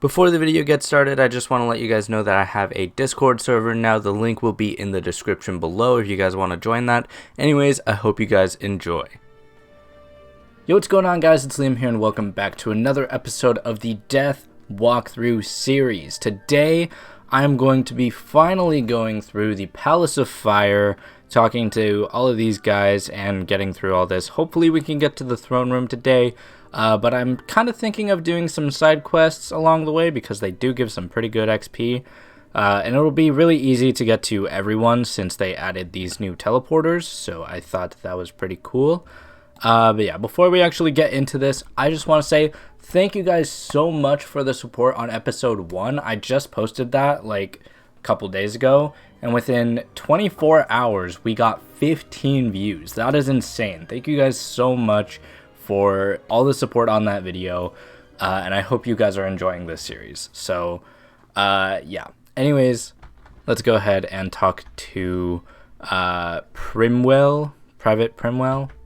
Before the video gets started, I just want to let you guys know that I have a Discord server now. The link will be in the description below if you guys want to join that. Anyways, I hope you guys enjoy. Yo, what's going on, guys? It's Liam here, and welcome back to another episode of the Death Walkthrough series. Today, I'm going to be finally going through the Palace of Fire, talking to all of these guys and getting through all this. Hopefully we can get to the throne room today, but I'm kind of thinking of doing some side quests along the way because they do give some pretty good XP, and it'll be really easy to get to everyone since they added these new teleporters, so I thought that was pretty cool. But yeah, before we actually get into this, I just want to say thank you guys so much for the support on episode 1. I just posted that like a couple days ago, and within 24 hours we got 15 views. That is insane. Thank you guys so much for all the support on that video, and I hope you guys are enjoying this series. So yeah, anyways, let's go ahead and talk to Private Primwell.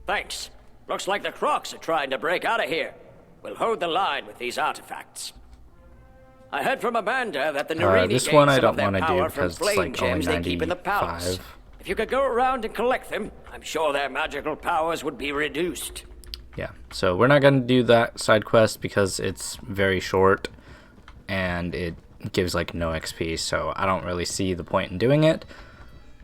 Thanks. Looks like the Crocs are trying to break out of here. We'll hold the line with these artifacts. I heard from Amanda that the Narini this gained one I some don't of their want to do power because from it's flame like only gems they keep in the palace. 95. If you could go around and collect them, I'm sure their magical powers would be reduced. Yeah, so we're not going to do that side quest because it's very short and it gives like no XP, so I don't really see the point in doing it.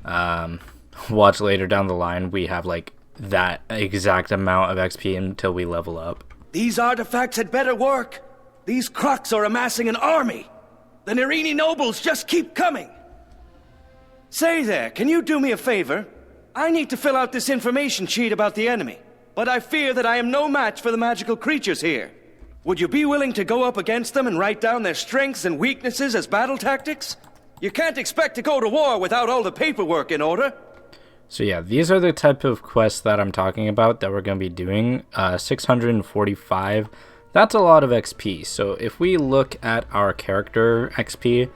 Watch later down the line, we have like that exact amount of XP until we level up. These artifacts had better work. These Crocs are amassing an army. The Narini nobles just keep coming. Say there, can you do me a favor? I need to fill out this information sheet about the enemy, but I fear that I am no match for the magical creatures here. Would you be willing to go up against them and write down their strengths and weaknesses as battle tactics? You can't expect to go to war without all the paperwork in order. So yeah, these are the type of quests that I'm talking about that we're going to be doing. 645, that's a lot of XP. So if we look at our character XP,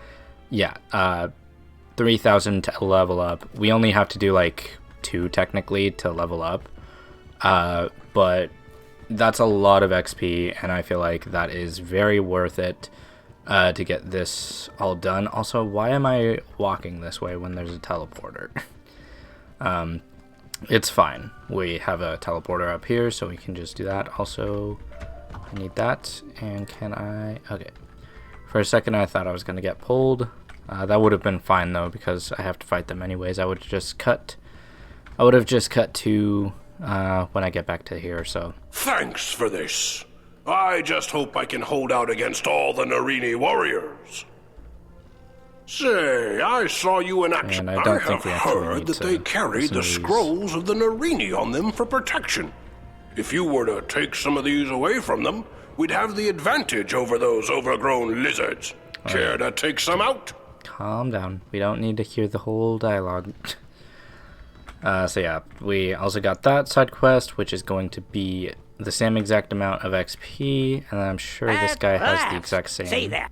yeah, 3,000 to level up. We only have to do like 2 technically to level up. But that's a lot of XP, and I feel like that is very worth it to get this all done. Also, why am I walking this way when there's a teleporter? It's fine. We have a teleporter up here, so we can just do that. Also, I need that, and can I... Okay. For a second, I thought I was going to get pulled. That would have been fine, though, because I have to fight them anyways. I would have just cut to when I get back to here, so... Thanks for this. I just hope I can hold out against all the Narini warriors. Say, I saw you in action. And I don't think have we actually heard need that to they carried the listen to scrolls of the Narini on them for protection. If you were to take some of these away from them, we'd have the advantage over those overgrown lizards. Care to take some out? Calm down. We don't need to hear the whole dialogue. So yeah, we also got that side quest, which is going to be the same exact amount of XP, and I'm sure this guy has the exact same. Say that.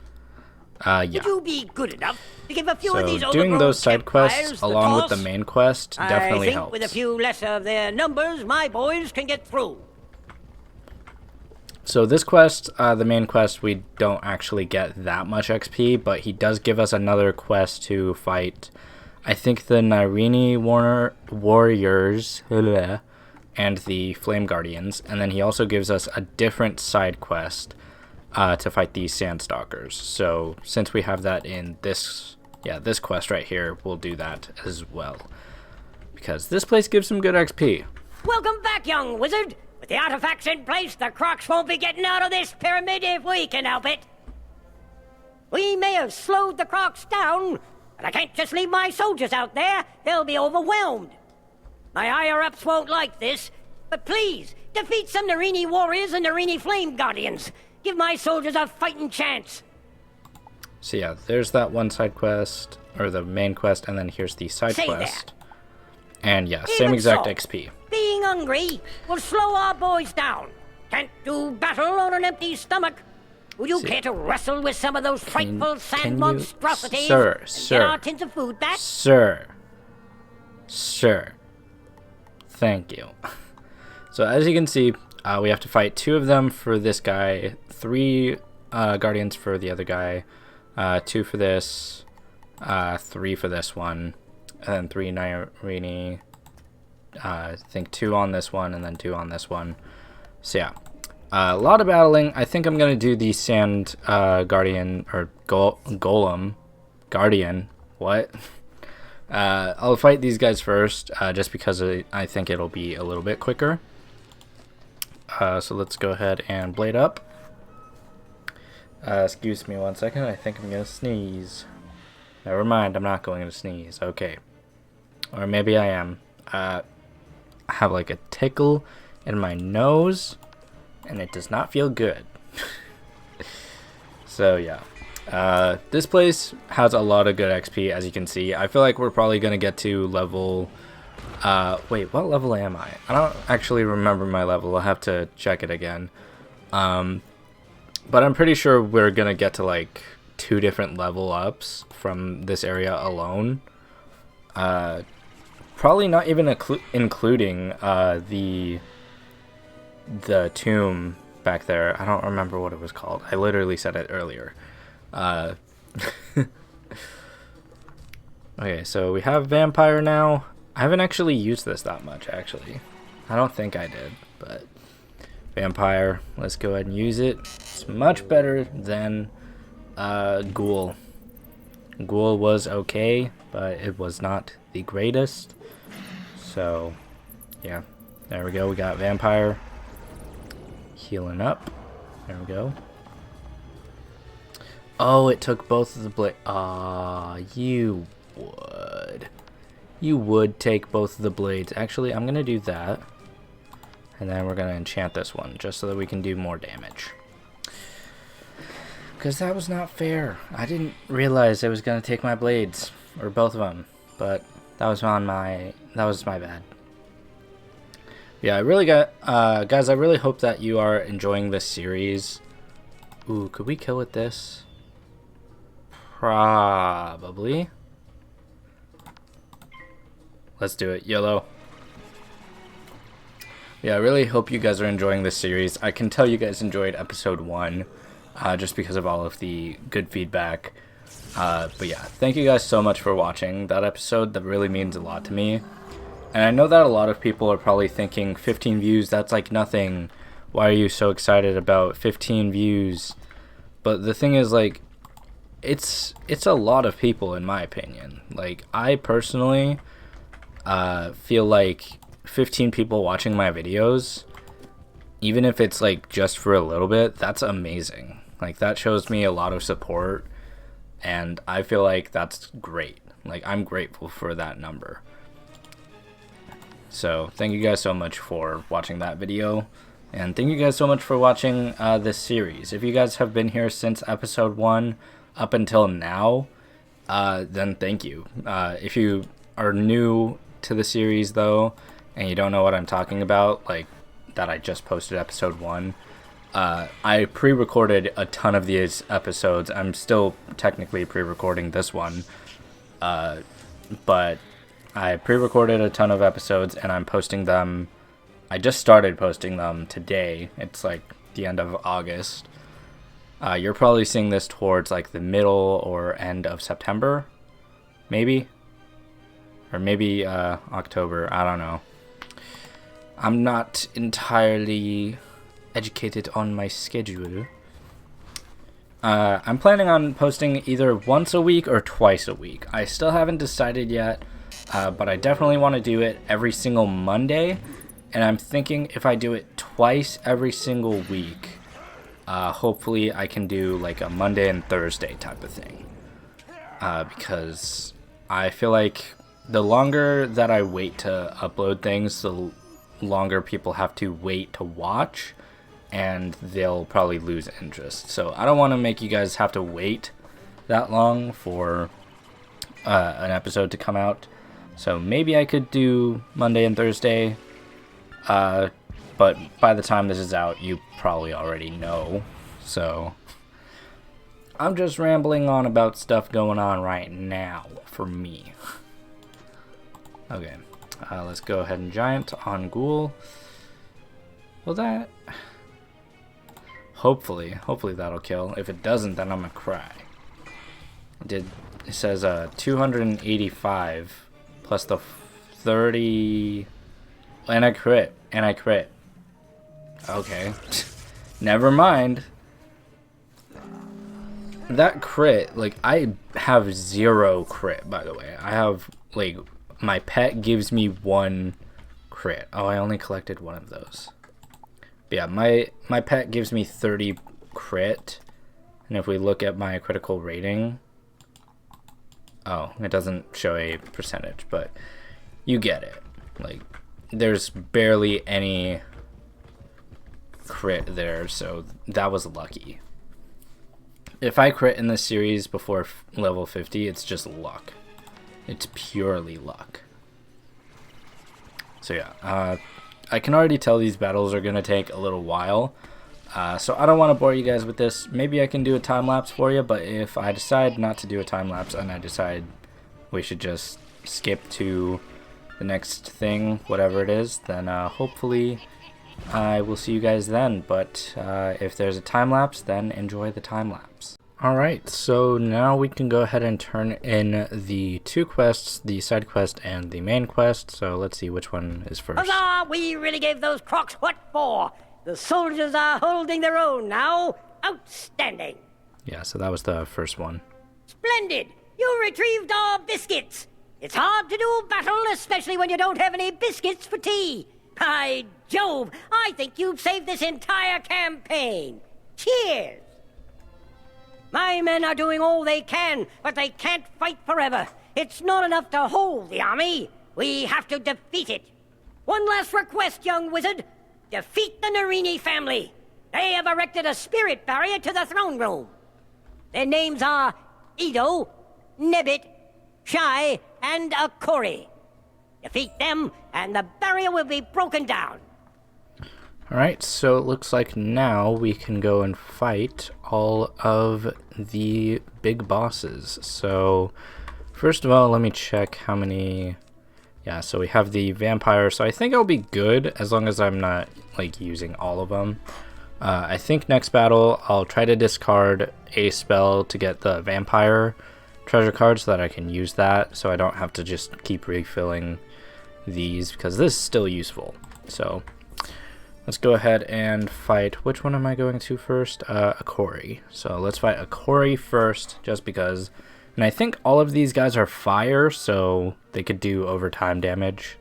Yeah. Would you be good enough to give a few of these So doing overgrown those side quests campfires the along with toss? the main quest definitely I think helps. with a few less of their numbers, my boys can get through. So this quest, the main quest, we don't actually get that much XP, but he does give us another quest to fight, I think, the Narini warriors and the Flame Guardians, and then he also gives us a different side quest to fight these Sandstalkers. So since we have that in this quest right here, we'll do that as well, because this place gives some good XP. Welcome back, young wizard. With the artifacts in place, the Crocs won't be getting out of this pyramid if we can help it. We may have slowed the Crocs down, but I can't just leave my soldiers out there. They'll be overwhelmed. My higher-ups won't like this, but please, defeat some Narini warriors and Narini Flame Guardians. Give my soldiers a fighting chance. So yeah, there's that one side quest, or the main quest, and then here's the side quest. And yeah, same Even exact so, XP. Being hungry will slow our boys down. Can't do battle on an empty stomach. Would you care to wrestle with some of those frightful sand monstrosities and get our tins of food back? Sir. Thank you. So as you can see, we have to fight 2 of them for this guy, 3 guardians for the other guy, 2 for this, 3 for this one, and then 3 Nairini. I think 2 on this one, and then 2 on this one. So yeah, a lot of battling. I think I'm gonna do the sand guardian or golem guardian. What? I'll fight these guys first, just because I think it'll be a little bit quicker. So let's go ahead and blade up. Excuse me 1 second. I think I'm gonna sneeze. Never mind. I'm not going to sneeze. Okay. Or maybe I am. I have like a tickle in my nose, and it does not feel good. So yeah. This place has a lot of good XP, as you can see. I feel like we're probably gonna get to level... wait, what level am I? I don't actually remember my level. I'll have to check it again. But I'm pretty sure we're gonna get to like 2 different level ups from this area alone. Probably not even including the tomb back there. I don't remember what it was called. I literally said it earlier. Okay, so we have vampire now. I haven't actually used this that much, actually. I don't think I did, but vampire, let's go ahead and use it. It's much better than ghoul. Ghoul was okay, but it was not the greatest. So yeah, there we go. We got vampire healing up. There we go. Oh, it took both of the blade. Ah, you would take both of the blades. Actually, I'm gonna do that, and then we're gonna enchant this one just so that we can do more damage. Because that was not fair. I didn't realize it was gonna take my blades, or both of them, but that was my bad. Yeah, I really got guys. I really hope that you are enjoying this series. Ooh, could we kill with this? Probably. Let's do it. YOLO. Yeah, I really hope you guys are enjoying this series. I can tell you guys enjoyed episode 1, just because of all of the good feedback. But yeah, thank you guys so much for watching that episode. That really means a lot to me. And I know that a lot of people are probably thinking 15 views, that's like nothing. Why are you so excited about 15 views? But the thing is, like, it's a lot of people in my opinion. Like, I personally feel like 15 people watching my videos, even if it's like just for a little bit, that's amazing. Like, that shows me a lot of support, and I feel like that's great. Like, I'm grateful for that number. So thank you guys so much for watching that video, and thank you guys so much for watching this series. If you guys have been here since episode 1 up until now, then thank you. If you are new to the series though, and you don't know what I'm talking about, like that I just posted episode 1, I pre-recorded a ton of these episodes. I'm still technically pre-recording this one, but I pre-recorded a ton of episodes and I'm posting them. I just started posting them today. It's like the end of August. You're probably seeing this towards like the middle or end of September, maybe, or maybe October. I don't know. I'm not entirely educated on my schedule. I'm planning on posting either once a week or twice a week. I still haven't decided yet, but I definitely want to do it every single Monday. And I'm thinking if I do it twice every single week, hopefully I can do like a Monday and Thursday type of thing. Because I feel like the longer that I wait to upload things, the longer people have to wait to watch, and they'll probably lose interest. So I don't want to make you guys have to wait that long for an episode to come out. So maybe I could do Monday and Thursday, but by the time this is out, you probably already know. So I'm just rambling on about stuff going on right now for me. Okay, let's go ahead and giant on ghoul. Well, that... Hopefully that'll kill. If it doesn't, then I'm gonna cry. It says 285 plus the 30, and I crit. Okay, never mind. That crit, like, I have 0 crit, by the way. I have, like, my pet gives me 1 crit. Oh, I only collected 1 of those. But yeah, my pet gives me 30 crit. And if we look at my critical rating, oh, it doesn't show a percentage, but you get it. Like, there's barely any crit there, so that was lucky. If I crit in this series before level 50, it's just luck. It's purely luck. So yeah, I can already tell these battles are going to take a little while. So I don't want to bore you guys with this. Maybe I can do a time lapse for you, but if I decide not to do a time lapse and I decide we should just skip to the next thing, whatever it is, then hopefully I will see you guys then. But if there's a time lapse, then enjoy the time lapse. Alright, so now we can go ahead and turn in the 2 quests, the side quest and the main quest. So let's see which one is first. Huzzah! We really gave those crocs what for. The soldiers are holding their own now. Outstanding. Yeah, so that was the first one. Splendid! You retrieved our biscuits. It's hard to do battle, especially when you don't have any biscuits for tea. By Jove, I think you've saved this entire campaign. Cheers! My men are doing all they can, but they can't fight forever. It's not enough to hold the army. We have to defeat it. One last request, young wizard. Defeat the Narini family. They have erected a spirit barrier to the throne room. Their names are Edo, Nebbit, Shai, and Akori. Defeat them, and the barrier will be broken down. Alright, so it looks like now we can go and fight all of the big bosses. So, first of all, let me check how many... Yeah, so we have the vampire, so I think I'll be good as long as I'm not, like, using all of them. I think next battle I'll try to discard a spell to get the vampire treasure card so that I can use that, so I don't have to just keep refilling these, because this is still useful. So let's go ahead and fight. Which one am I going to first? Akori. So let's fight Akori first, just because. And I think all of these guys are fire, so they could do overtime damage.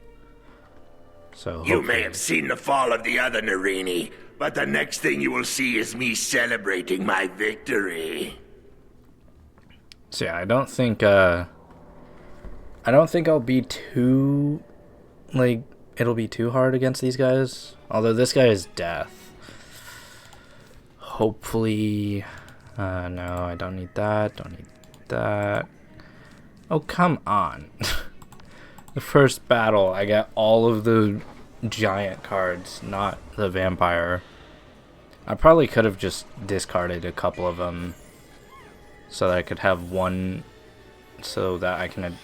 So you may have seen the fall of the other Narini, but the next thing you will see is me celebrating my victory. So yeah, I don't think I'll be too, like, it'll be too hard against these guys. Although this guy is death. Hopefully, no, I don't need that. Don't need that. Oh, come on. The first battle, I got all of the giant cards, not the vampire. I probably could have just discarded a couple of them so that I could have one, so that I can...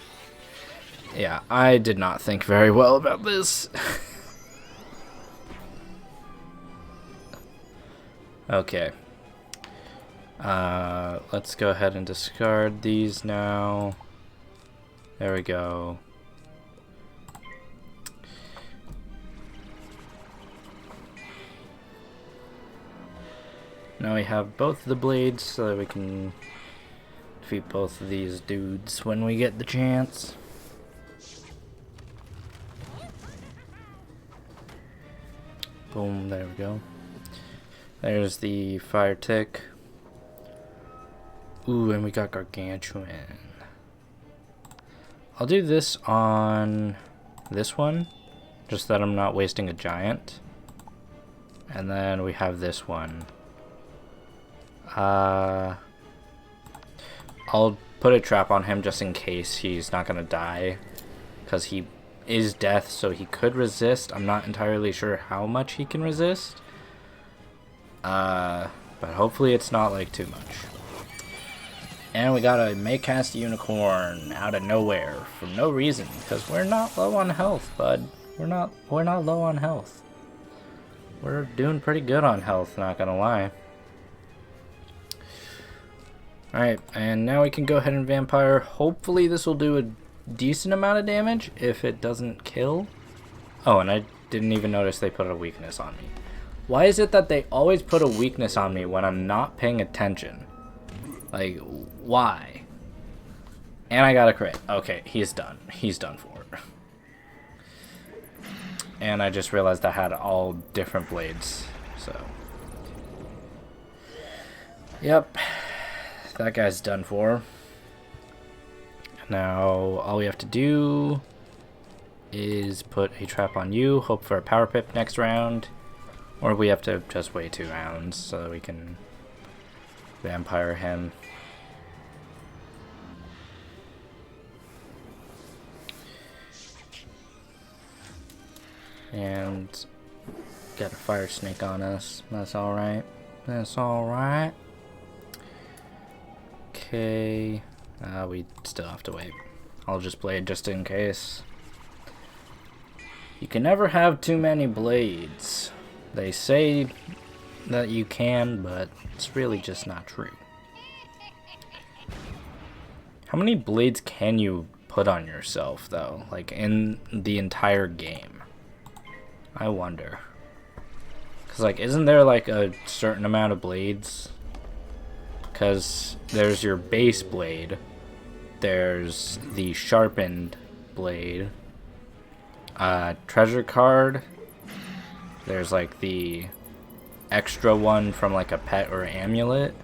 Yeah, I did not think very well about this. Okay. Let's go ahead and discard these now. There we go. Now we have both the blades so that we can defeat both of these dudes when we get the chance. Boom, there we go. There's the fire tick. Ooh, and we got Gargantuan. I'll do this on this one, just that I'm not wasting a giant. And then we have this one. I'll put a trap on him just in case he's not gonna die, because he is death, so he could resist. I'm not entirely sure how much he can resist. But hopefully it's not like too much. And we got a Maycast Unicorn out of nowhere for no reason, because we're not low on health, bud. We're not low on health. We're doing pretty good on health, not gonna lie. Alright, and now we can go ahead and vampire. Hopefully this will do a decent amount of damage if it doesn't kill. Oh, and I didn't even notice they put a weakness on me. Why is it that they always put a weakness on me when I'm not paying attention? Like, why? And I got a crit. Okay, he's done. He's done for. And I just realized I had all different blades, so. Yep. That guy's done for. Now, all we have to do is put a trap on you, hope for a power pip next round. Or we have to just wait 2 rounds so that we can vampire him. And got a fire snake on us. That's alright. That's alright. Okay. We still have to wait. I'll just blade just in case. You can never have too many blades. They say that you can, but it's really just not true. How many blades can you put on yourself, though? Like, in the entire game? I wonder. Because, like, isn't there, like, a certain amount of blades? Because there's your base blade. There's the sharpened blade. Treasure card. There's, like, the extra one from, like, a pet or amulet.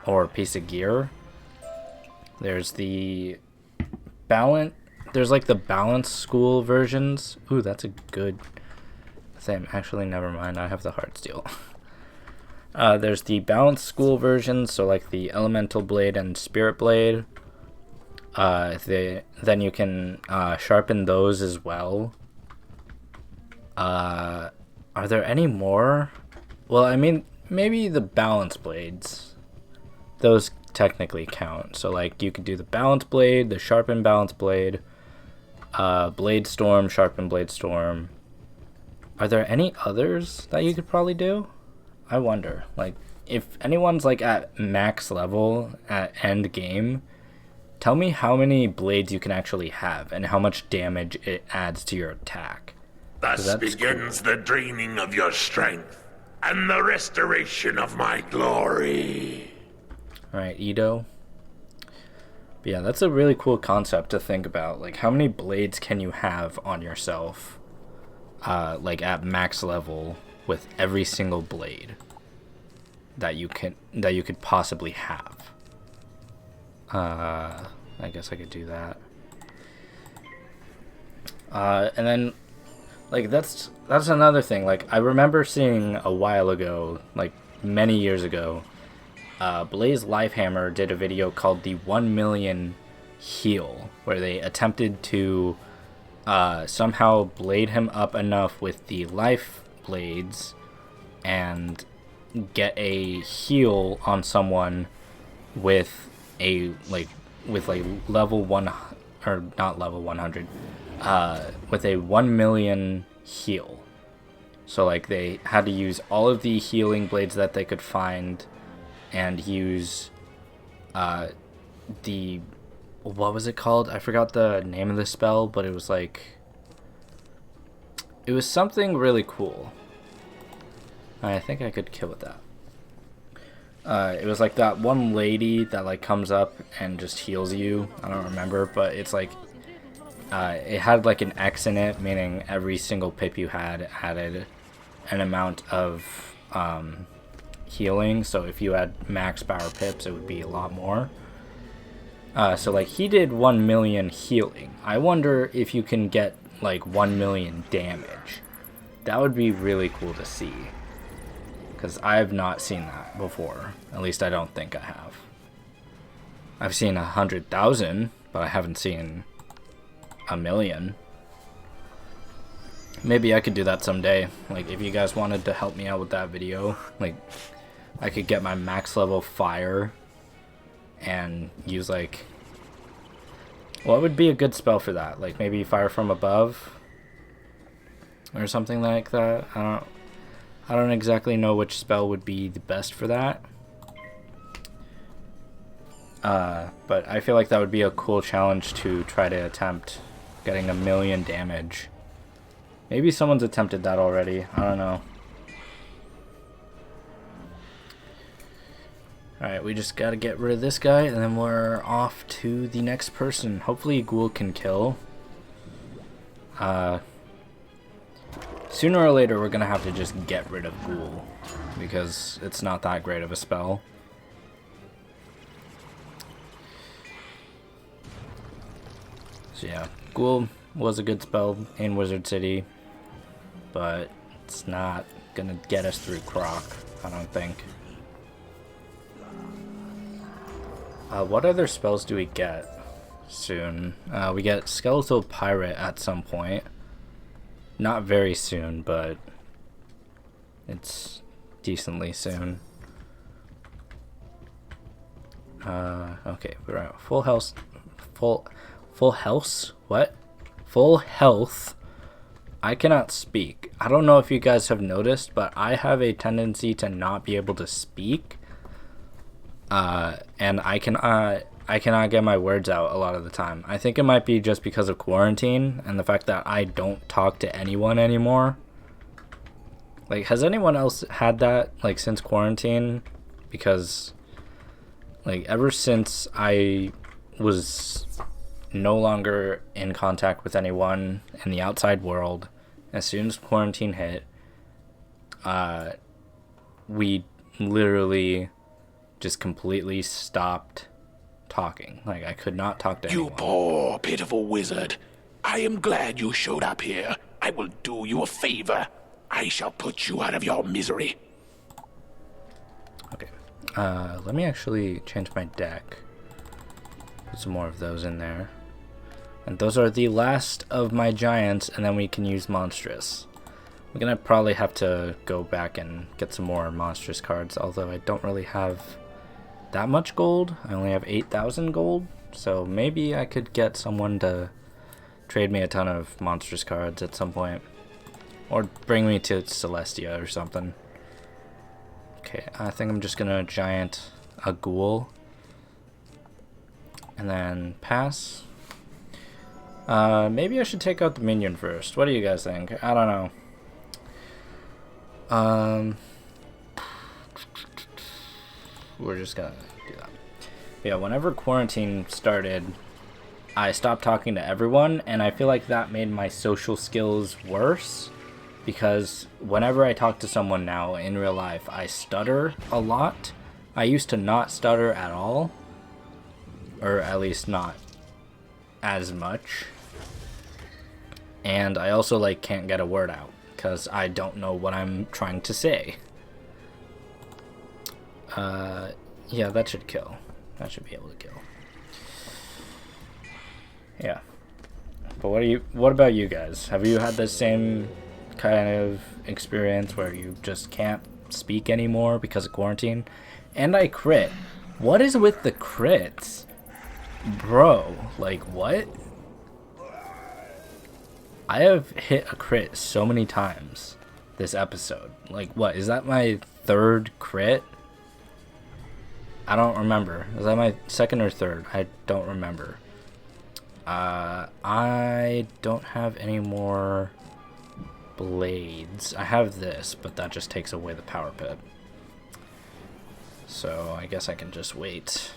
Or a piece of gear. There's the balance. There's, like, the balance school versions. Ooh, that's a good thing. Actually, never mind. I have the heart steel. There's the balance school versions, so, like, the elemental blade and spirit blade. Then you can sharpen those as well. Are there any more? Well, I mean, maybe the balance blades. Those technically count. So, like, you could do the balance blade, the sharpened balance blade, blade storm, sharpened blade storm. Are there any others that you could probably do? I wonder. Like, if anyone's, like, at max level at end game, tell me how many blades you can actually have and how much damage it adds to your attack. Thus begins the draining of your strength and the restoration of my glory. Alright, Edo. But yeah, that's a really cool concept to think about. Like, how many blades can you have on yourself, like, at max level with every single blade that you could possibly have? I guess I could do that. And then, like, that's another thing. Like, I remember seeing a while ago, like, many years ago, Blaze Lifehammer did a video called the 1 million heal, where they attempted to somehow blade him up enough with the life blades and get a heal on someone with a level 1, or not level 100, with a 1 million heal. So, like, they had to use all of the healing blades that they could find and use the, what was it called? I forgot the name of the spell, but it was like, it was something really cool. I think I could kill with that. It was like that one lady that, like, comes up and just heals you. I don't remember, but it's like, it had like an X in it, meaning every single pip you had added an amount of healing. So if you had max power pips, it would be a lot more. So, like, he did 1 million healing. I wonder if you can get, like, 1 million damage. That would be really cool to see. Because I have not seen that before. At least I don't think I have. I've seen 100,000, but I haven't seen 1 million. Maybe I could do that someday. Like, if you guys wanted to help me out with that video, like, I could get my max level fire and use, like, what would be a good spell for that? Like, maybe fire from above or something like that. I don't exactly know which spell would be the best for that. But I feel like that would be a cool challenge to try to attempt getting 1,000,000 damage. Maybe someone's attempted that already. I don't know. Alright, we just gotta get rid of this guy, and then we're off to the next person. Hopefully Ghoul can kill. Sooner or later we're gonna have to just get rid of Ghoul, because it's not that great of a spell. So yeah, Ghoul was a good spell in Wizard City, but it's not gonna get us through Croc, I don't think. What other spells do we get soon? We get Skeletal Pirate at some point. Not very soon, but it's decently soon. Okay, we're at full health. Full health? What? Full health. I cannot speak. I don't know if you guys have noticed, but I have a tendency to not be able to speak. And I cannot get my words out a lot of the time. I think it might be just because of quarantine and the fact that I don't talk to anyone anymore. Like, has anyone else had that, like, since quarantine? Because, like, ever since I was no longer in contact with anyone in the outside world, as soon as quarantine hit, we literally just completely stopped talking. Like, I could not talk to anyone. You poor, pitiful wizard. I am glad you showed up here. I will do you a favor. I shall put you out of your misery. Okay. Let me actually change my deck. Put some more of those in there. And those are the last of my giants, and then we can use monstrous. We're gonna probably have to go back and get some more monstrous cards, although I don't really have that much gold. I only have 8,000 gold, so maybe I could get someone to trade me a ton of monstrous cards at some point, or bring me to Celestia or something. Okay, I think I'm just gonna giant a Ghoul and then pass. Maybe I should take out the minion first. What do you guys think? I don't know. We're just gonna do that. Yeah, whenever quarantine started, I stopped talking to everyone, and I feel like that made my social skills worse, because whenever I talk to someone now in real life, I stutter a lot. I used to not stutter at all, or at least not as much. And I also, like, can't get a word out because I don't know what I'm trying to say. Yeah, that should kill. That should be able to kill. Yeah. But what about you guys? Have you had the same kind of experience where you just can't speak anymore because of quarantine? And I crit. What is with the crits? Bro, like, what? I have hit a crit so many times this episode. Like, what? Is that my third crit? I don't remember. Is that my second or third? I don't remember. I don't have any more blades. I have this, but that just takes away the power pit. So I guess I can just wait.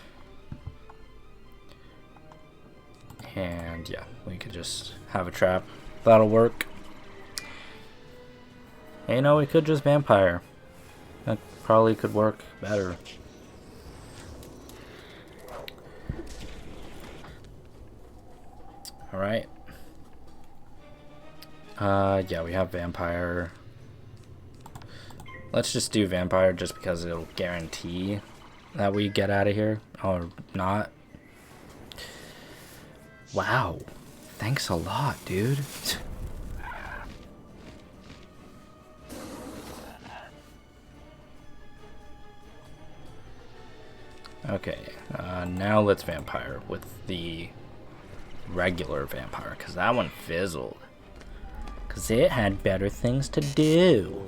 And yeah, we could just have a trap. That'll work. Hey, no, we could just vampire. That probably could work better. Alright. Yeah, we have vampire. Let's just do vampire just because it'll guarantee that we get out of here. Or not. Wow. Thanks a lot, dude. Okay, now let's vampire with the regular vampire, because that one fizzled. Because it had better things to do.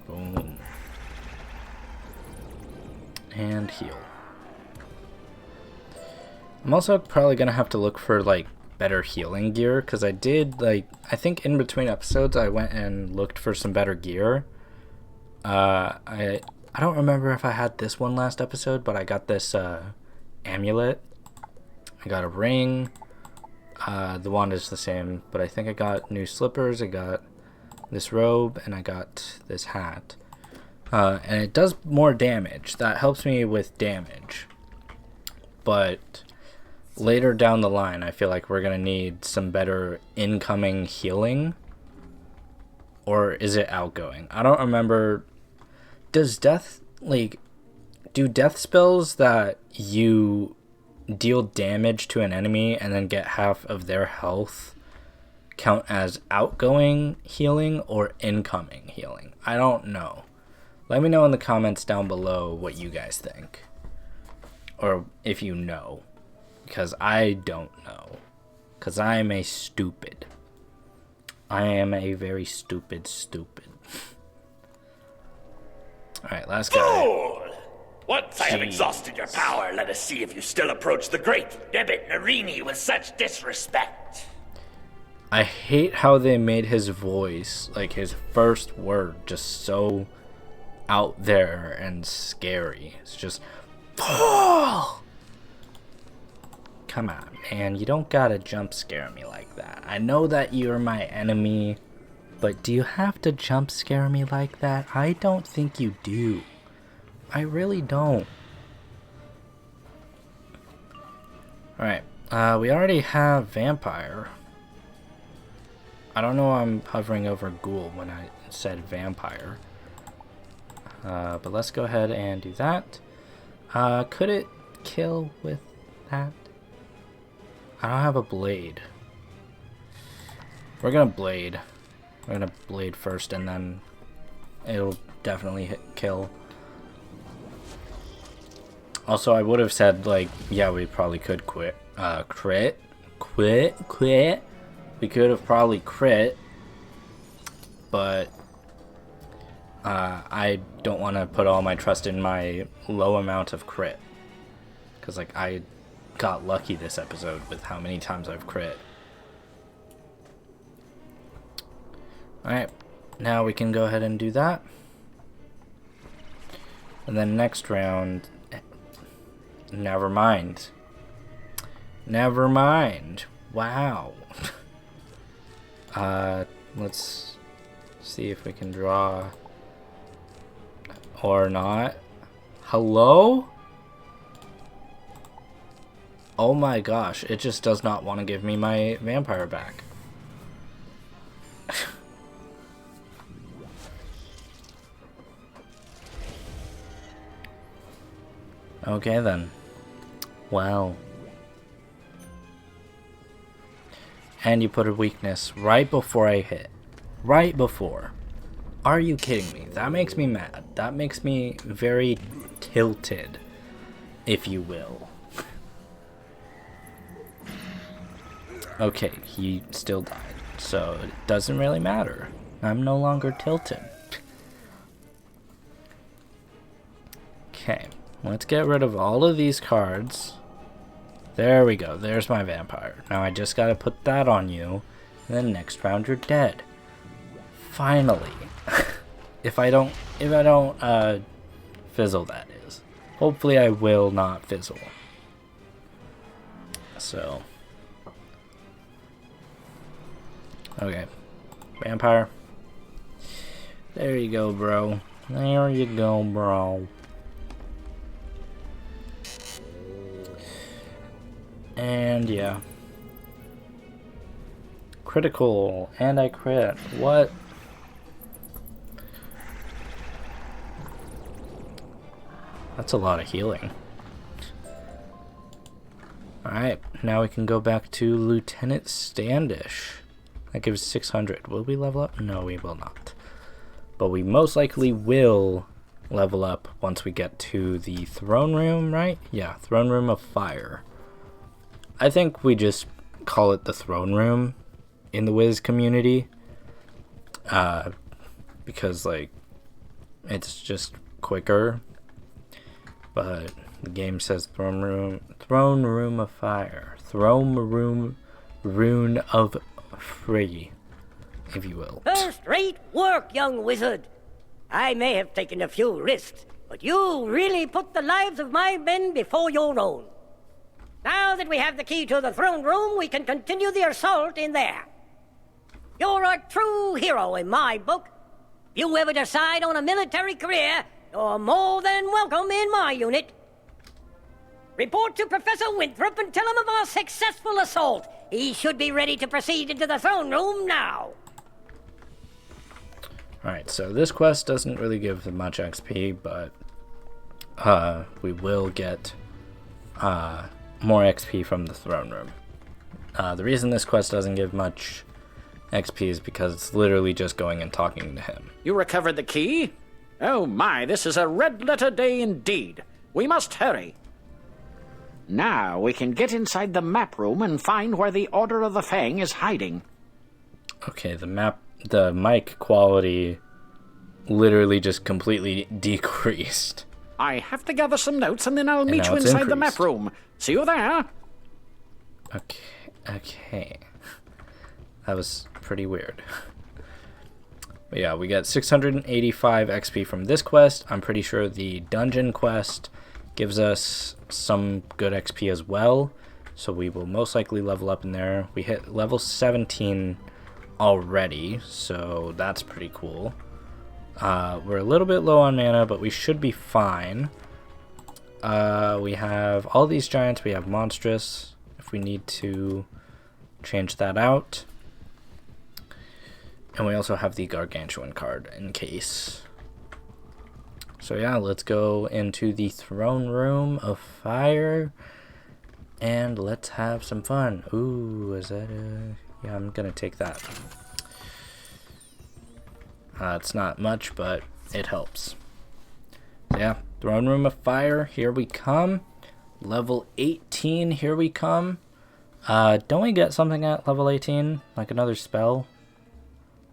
Boom. And heal. I'm also probably gonna have to look for like better healing gear, because I think in between episodes I went and looked for some better gear. I don't remember if I had this one last episode, but I got this amulet. I got a ring. The wand is the same, but I think I got new slippers. I got this robe, and I got this hat. And it does more damage. That helps me with damage. But later down the line, I feel like we're going to need some better incoming healing. Or is it outgoing? I don't remember. Does do death spells that you deal damage to an enemy and then get half of their health count as outgoing healing or incoming healing? I don't know. Let me know in the comments down below what you guys think. Or if you know. Because I don't know. Because I'm a stupid. I am a very stupid. Alright, last guy. Fool! Once I have exhausted your power, let us see if you still approach the great Debit Narini with such disrespect. I hate how they made his voice, like his first word, just so out there and scary. It's just, Fool! Come on, man, you don't gotta jump scare me like that. I know that you're my enemy, but do you have to jump scare me like that? I don't think you do. I really don't. Alright, we already have vampire. I don't know why I'm hovering over ghoul when I said vampire. But let's go ahead and do that. Could it kill with that? I don't have a blade. We're gonna blade. We're gonna blade first, and then it'll definitely kill. Also, I would have said, like, yeah, we probably could quit. Crit. We could have probably crit. But I don't want to put all my trust in my low amount of crit. Because, like, I got lucky this episode with how many times I've crit. Alright, now we can go ahead and do that. And then next round, never mind. Never mind. Wow. Let's see if we can draw or not. Hello? Oh my gosh, it just does not want to give me my vampire back. Okay then. Wow. And you put a weakness right before I hit. Right before. Are you kidding me? That makes me mad. That makes me very tilted, if you will. Okay, he still died, so it doesn't really matter. I'm no longer tilted. Okay, let's get rid of all of these cards. There we go, there's my vampire. Now I just gotta put that on you, and then next round you're dead. Finally. if I don't fizzle, that is. Hopefully I will not fizzle. So. Okay. Vampire. There you go, bro. There you go, bro. And yeah. Critical. And I crit. What? That's a lot of healing. Alright, now we can go back to Lieutenant Standish. That gives 600. Will we level up? No, we will not. But we most likely will level up once we get to the throne room, right? Yeah, throne room of fire. I think we just call it the throne room in the Wiz community. Because, like, it's just quicker. But the game says throne room of fire, throne room, rune of free, if you will. First-rate work, young wizard. I may have taken a few risks, but you really put the lives of my men before your own. Now that we have the key to the throne room, we can continue the assault in there. You're a true hero in my book. If you ever decide on a military career, you're more than welcome in my unit. Report to Professor Winthrop and tell him of our successful assault. He should be ready to proceed into the throne room now. Alright, so this quest doesn't really give much XP, but we will get more XP from the throne room. The reason this quest doesn't give much XP is because it's literally just going and talking to him. You recovered the key? Oh my, this is a red letter day indeed. We must hurry. Now we can get inside the map room and find where the Order of the Fang is hiding. Okay, the mic quality literally just completely decreased. I have to gather some notes and then I'll meet you inside the map room. See you there. Okay. That was pretty weird. But yeah, we got 685 XP from this quest. I'm pretty sure the dungeon quest gives us some good XP as well. So we will most likely level up in there. We hit level 17 already, so that's pretty cool. We're a little bit low on mana, but we should be fine. We have all these giants. We have monstrous if we need to change that out. And we also have the Gargantuan card in case. So yeah, let's go into the throne room of fire and let's have some fun. Ooh, is that yeah, I'm gonna take that. It's not much, but it helps. So yeah, throne room of fire, here we come. Level 18, here we come. Don't we get something at level 18? Like another spell?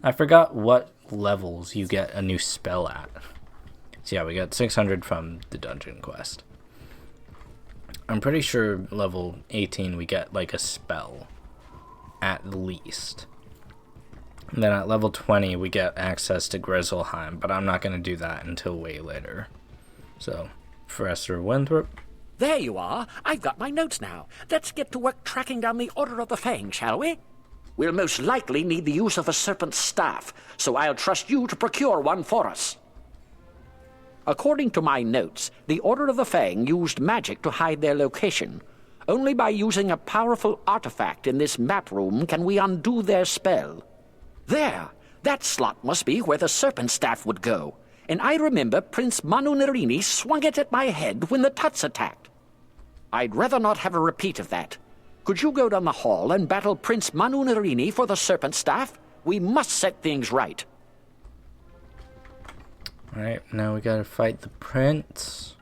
I forgot what levels you get a new spell at. So yeah, we got 600 from the dungeon quest. I'm pretty sure level 18 we get like a spell at least. And then at level 20 we get access to Grizzleheim, but I'm not going to do that until way later. So, Professor Winthrop. There you are. I've got my notes now. Let's get to work tracking down the Order of the Fang, shall we? We'll most likely need the use of a serpent's staff, so I'll trust you to procure one for us. According to my notes, the Order of the Fang used magic to hide their location. Only by using a powerful artifact in this map room can we undo their spell. There! That slot must be where the serpent staff would go. And I remember Prince Manu Narini swung it at my head when the Tuts attacked. I'd rather not have a repeat of that. Could you go down the hall and battle Prince Manu Narini for the serpent staff? We must set things right. Alright, now we gotta fight the prince.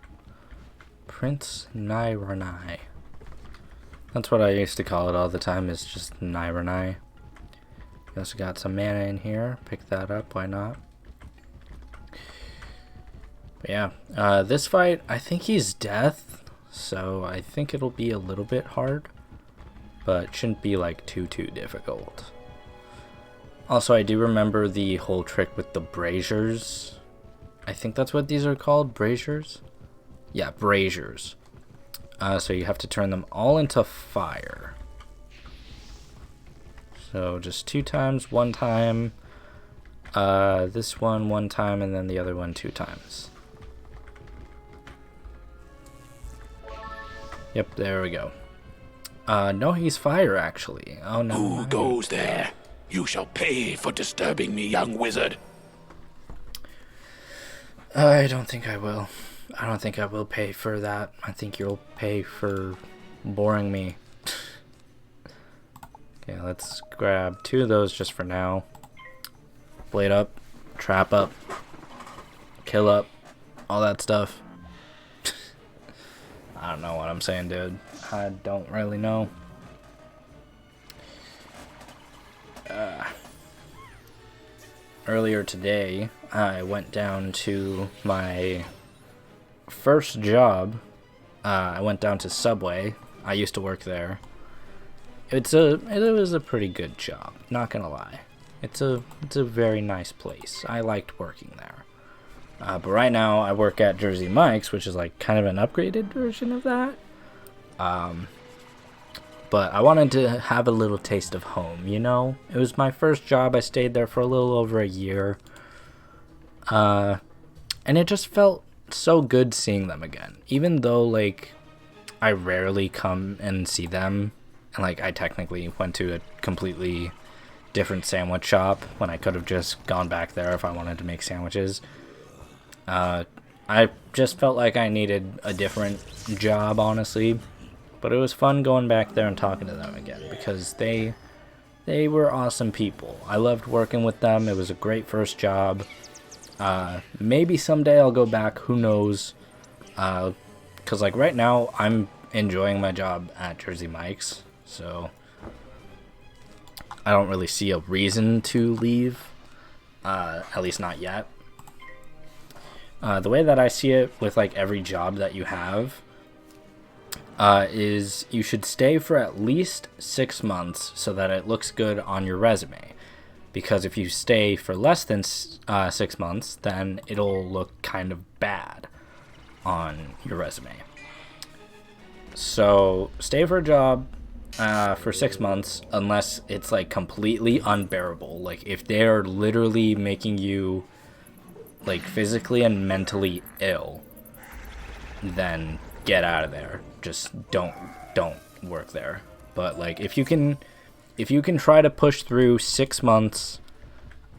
Prince Nairanai. That's what I used to call it all the time, is just Nairanai. We also got some mana in here. Pick that up, why not? But yeah, this fight, I think he's death, so I think it'll be a little bit hard. But it shouldn't be like too difficult. Also, I do remember the whole trick with the braziers. I think that's what these are called, braziers? Yeah, braziers. So you have to turn them all into fire. So just 2 times, 1 time. This one 1 time, and then the other one 2 times. Yep, there we go. No, he's fire, actually. Oh, no. Who goes there? You shall pay for disturbing me, young wizard. I don't think I will. I don't think I will pay for that. I think you'll pay for boring me. Okay, let's grab 2 of those just for now. Blade up, trap up, kill up, all that stuff. I don't know what I'm saying, dude. I don't really know. Earlier today, I went down to my first job. I went down to Subway. I used to work there. It was a pretty good job, not gonna lie. It's a very nice place. I liked working there. But right now I work at Jersey Mike's, which is like kind of an upgraded version of that. But I wanted to have a little taste of home, you know? It was my first job. I stayed there for a little over a year. And it just felt so good seeing them again. Even though, like, I rarely come and see them. And, like, I technically went to a completely different sandwich shop when I could have just gone back there if I wanted to make sandwiches. I just felt like I needed a different job, honestly. But it was fun going back there and talking to them again because they were awesome people. I loved working with them. It was a great first job. Maybe someday I'll go back. Who knows? Because like right now I'm enjoying my job at Jersey Mike's, so I don't really see a reason to leave. At least not yet. The way that I see it with like every job that you have. Is you should stay for at least 6 months so that it looks good on your resume. Because if you stay for less than 6 months, then it'll look kind of bad on your resume. So stay for a job for 6 months unless it's like completely unbearable. Like if they're literally making you like physically and mentally ill, then get out of there. Just don't work there. But like if you can try to push through 6 months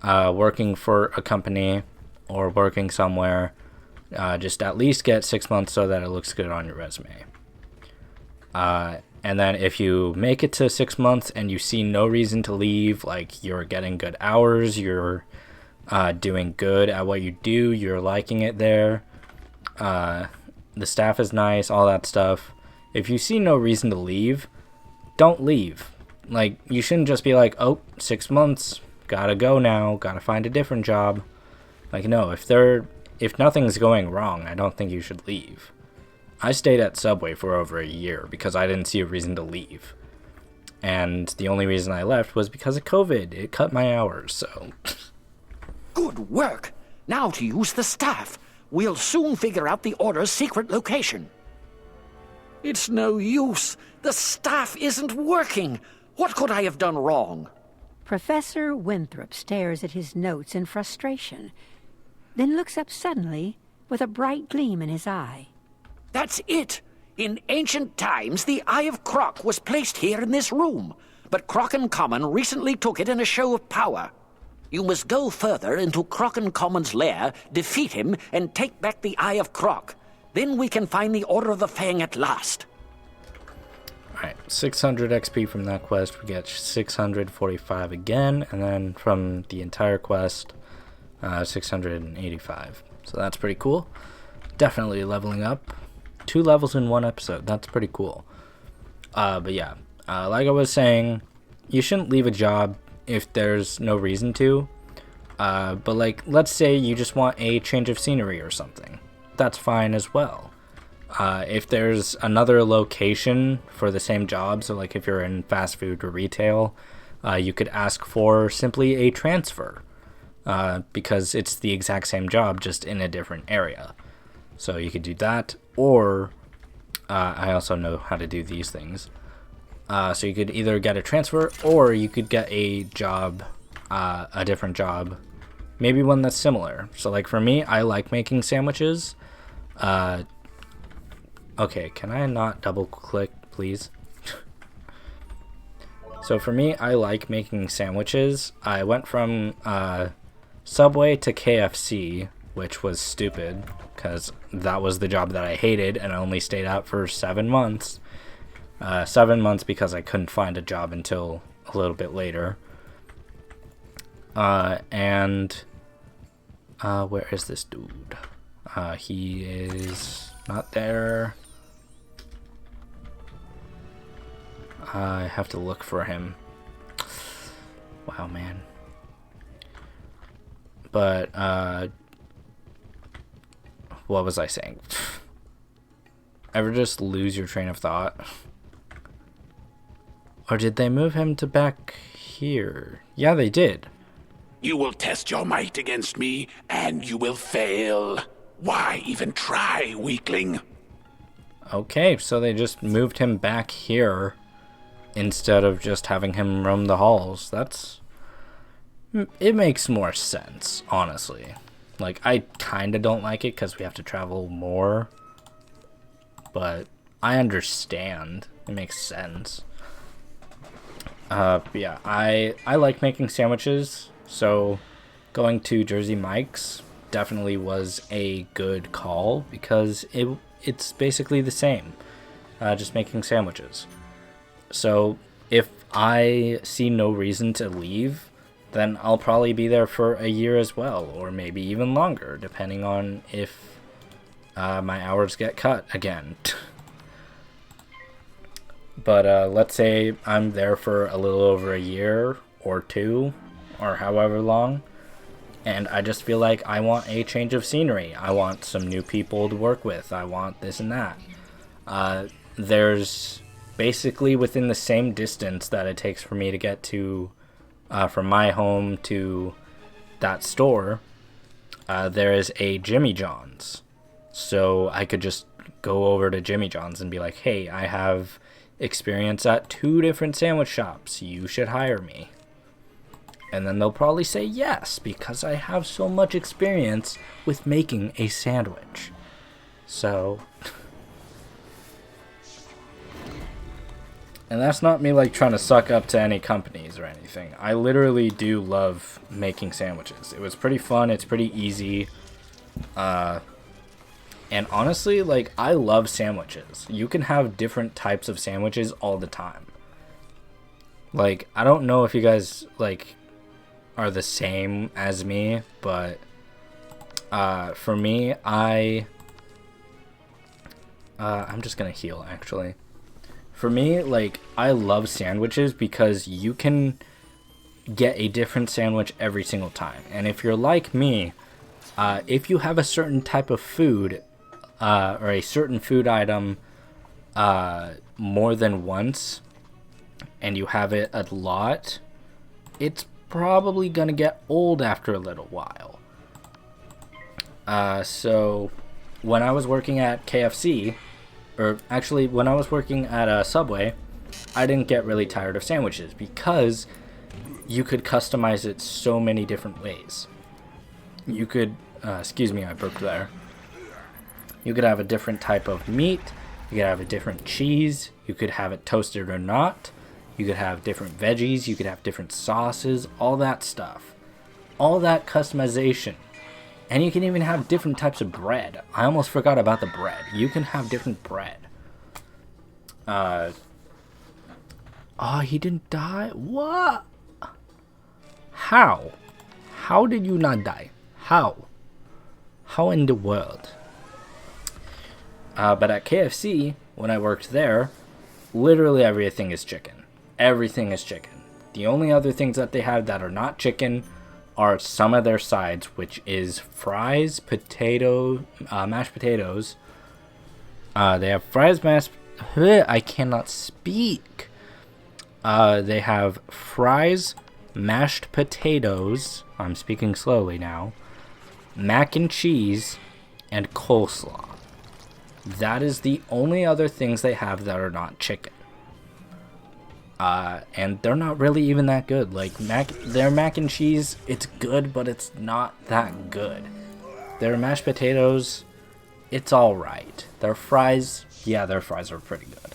working for a company or working somewhere, just at least get 6 months so that it looks good on your resume. And then if you make it to 6 months and you see no reason to leave, like you're getting good hours, you're doing good at what you do, you're liking it there, the staff is nice, all that stuff. If you see no reason to leave, don't leave. Like, you shouldn't just be like, oh, 6 months, gotta go now, gotta find a different job. Like, no, if nothing's going wrong, I don't think you should leave. I stayed at Subway for over a year because I didn't see a reason to leave. And the only reason I left was because of COVID. It cut my hours, so... Good work! Now to use the staff. We'll soon figure out the Order's secret location. It's no use. The staff isn't working. What could I have done wrong? Professor Winthrop stares at his notes in frustration, then looks up suddenly with a bright gleam in his eye. That's it! In ancient times, the Eye of Croc was placed here in this room, but Croc and Common recently took it in a show of power. You must go further into Croc and Common's lair, defeat him, and take back the Eye of Croc. Then we can find the Order of the Fang at last. Alright, 600 XP from that quest. We get 645 again, and then from the entire quest, 685. So that's pretty cool. Definitely leveling up. 2 levels in 1 episode. That's pretty cool. But yeah, like I was saying, you shouldn't leave a job if there's no reason to. But like, let's say you just want a change of scenery or something. That's fine as well. If there's another location for the same job, so like if you're in fast food or retail, you could ask for simply a transfer. Because it's the exact same job, just in a different area. So you could do that, or I also know how to do these things. So you could either get a transfer, or you could get a job, a different job, maybe one that's similar. So like for me, I like making sandwiches. Okay, can I not double click, please? So for me, I like making sandwiches. I went from Subway to KFC, which was stupid, because that was the job that I hated, and I only stayed out for 7 months. 7 months because I couldn't find a job until a little bit later. And where is this dude? He is not there. I have to look for him. Wow, man. But, what was I saying? Ever just lose your train of thought? Or did they move him to back here? Yeah, they did. You will test your might against me, and you will fail. Why even try, weakling? Okay, so they just moved him back here instead of just having him roam the halls. It makes more sense, honestly. Like, I kind of don't like it because we have to travel more, but I understand. It makes sense. Yeah, I like making sandwiches, so going to Jersey Mike's definitely was a good call because it's basically the same, just making sandwiches. So if I see no reason to leave, then I'll probably be there for a year as well, or maybe even longer, depending on if my hours get cut again. But let's say I'm there for a little over a year or two, or however long, and I just feel like I want a change of scenery. I want some new people to work with. I want this and that. There's basically within the same distance that it takes for me to get to from my home to that store, there is a Jimmy John's. So I could just go over to Jimmy John's and be like, hey, I have experience at 2 different sandwich shops. You should hire me. And then they'll probably say yes, because I have so much experience with making a sandwich. So... And that's not me like trying to suck up to any companies or anything. I literally do love making sandwiches. It was pretty fun. It's pretty easy. And honestly, like, I love sandwiches. You can have different types of sandwiches all the time. Like, I don't know if you guys, like, are the same as me, but for me, I'm just gonna heal, actually. For me, like, I love sandwiches because you can get a different sandwich every single time. And if you're like me, if you have a certain type of food, or a certain food item more than once, and you have it a lot, it's probably gonna get old after a little while. So when I was working at KFC, or actually when I was working at Subway, I didn't get really tired of sandwiches because you could customize it so many different ways. You could, excuse me, I burped there. You could have a different type of meat, you could have a different cheese, you could have it toasted or not, you could have different veggies, you could have different sauces, all that stuff. All that customization. And you can even have different types of bread. I almost forgot about the bread. You can have different bread. Oh, he didn't die? What? How? How did you not die? How? How in the world? But at KFC, when I worked there, literally everything is chicken. Everything is chicken. The only other things that they have that are not chicken are some of their sides, which is fries, mashed potatoes. They have fries, I cannot speak. They have fries, mashed potatoes. I'm speaking slowly now. Mac and cheese, and coleslaw. That is the only other things they have that are not chicken. And they're not really even that good. Like, their mac and cheese, it's good, but it's not that good. Their mashed potatoes, it's alright. Their fries, yeah, their fries are pretty good.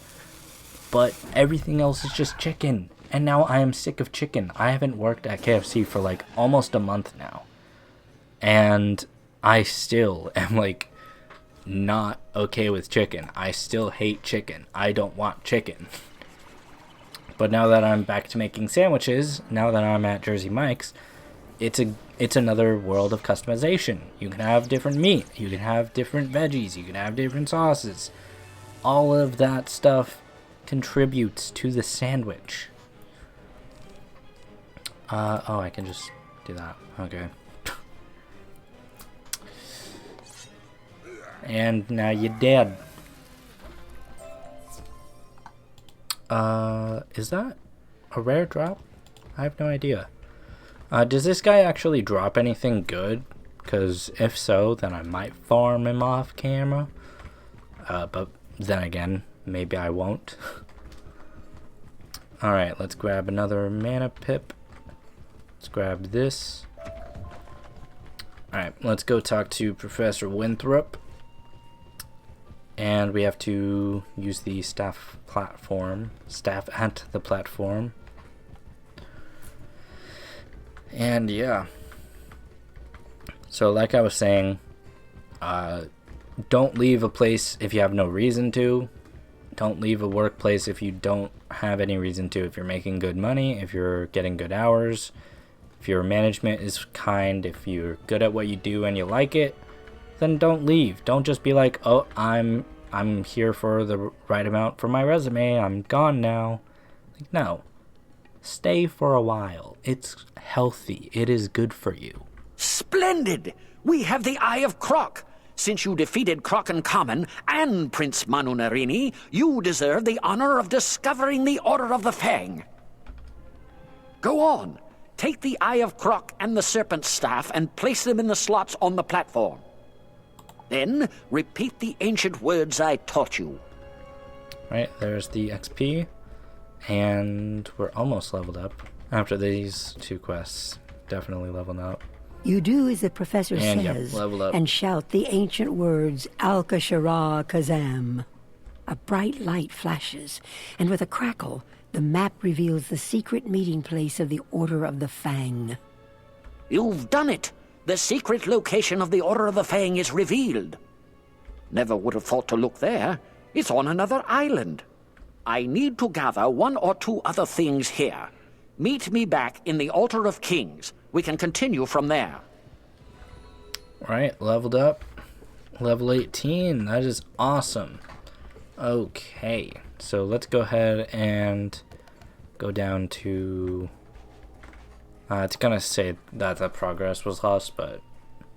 But everything else is just chicken. And now I am sick of chicken. I haven't worked at KFC for like almost a month now. And I still am like not okay with chicken. I still hate chicken. I don't want chicken. But now that I'm back to making sandwiches, now that I'm at Jersey Mike's, it's another world of customization. You can have different meat, you can have different veggies, you can have different sauces. All of that stuff contributes to the sandwich. Oh, I can just do that. Okay. And now you're dead. Is that a rare drop? I have no idea. Does this guy actually drop anything good? Because if so, then I might farm him off camera. But then again, maybe I won't. Alright, let's grab another mana pip. Let's grab this. Alright, let's go talk to Professor Winthrop. And we have to use the staff at the platform. And yeah. So like I was saying, don't leave a place if you have no reason to. Don't leave a workplace if you don't have any reason to. If you're making good money, if you're getting good hours, if your management is kind, if you're good at what you do and you like it, then don't leave. Don't just be like, oh, I'm here for the right amount for my resume, I'm gone now. Like, no. Stay for a while. It's healthy. It is good for you. Splendid! We have the Eye of Croc. Since you defeated Croc and Common and Prince Manu Narini, you deserve the honor of discovering the Order of the Fang. Go on. Take the Eye of Croc and the Serpent Staff and place them in the slots on the platform. Then, repeat the ancient words I taught you. Right, there's the XP. And we're almost leveled up. After these two quests, definitely leveled up. You do as the professor And, says, yep, level up. and shout the ancient words, Al-Kashara Kazam. A bright light flashes, and with a crackle, the map reveals the secret meeting place of the Order of the Fang. You've done it! The secret location of the Order of the Fang is revealed. Never would have thought to look there. It's on another island. I need to gather one or two other things here. Meet me back in the Altar of Kings. We can continue from there. Alright, leveled up. Level 18. That is awesome. Okay, so let's go ahead and go down to... it's gonna say that the progress was lost, but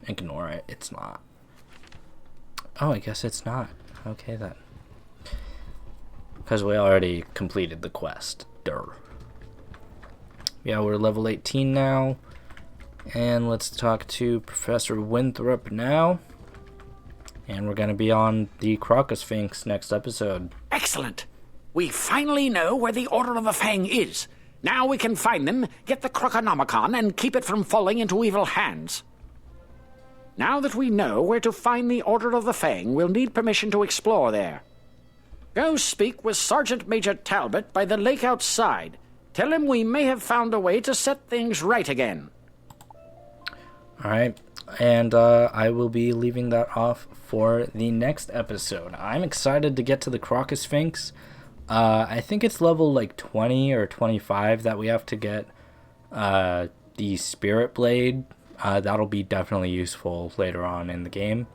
ignore it. It's not. Oh, I guess it's not. Okay, then. Because we already completed the quest. Durr. Yeah, we're level 18 now. And let's talk to Professor Winthrop now. And we're going to be on the Crocosphinx next episode. Excellent! We finally know where the Order of the Fang is. Now we can find them, get the Croconomicon, and keep it from falling into evil hands. Now that we know where to find the Order of the Fang, we'll need permission to explore there. Go speak with Sergeant Major Talbot by the lake outside. Tell him we may have found a way to set things right again. Alright, and I will be leaving that off for the next episode. I'm excited to get to the Crocosphinx. I think it's level like 20 or 25 that we have to get the Spirit Blade. That'll be definitely useful later on in the game.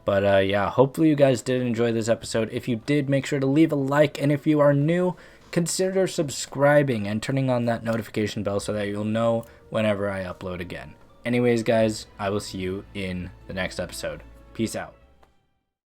But yeah, hopefully you guys did enjoy this episode. If you did, make sure to leave a like. And if you are new, consider subscribing and turning on that notification bell so that you'll know whenever I upload again. Anyways, guys, I will see you in the next episode. Peace out.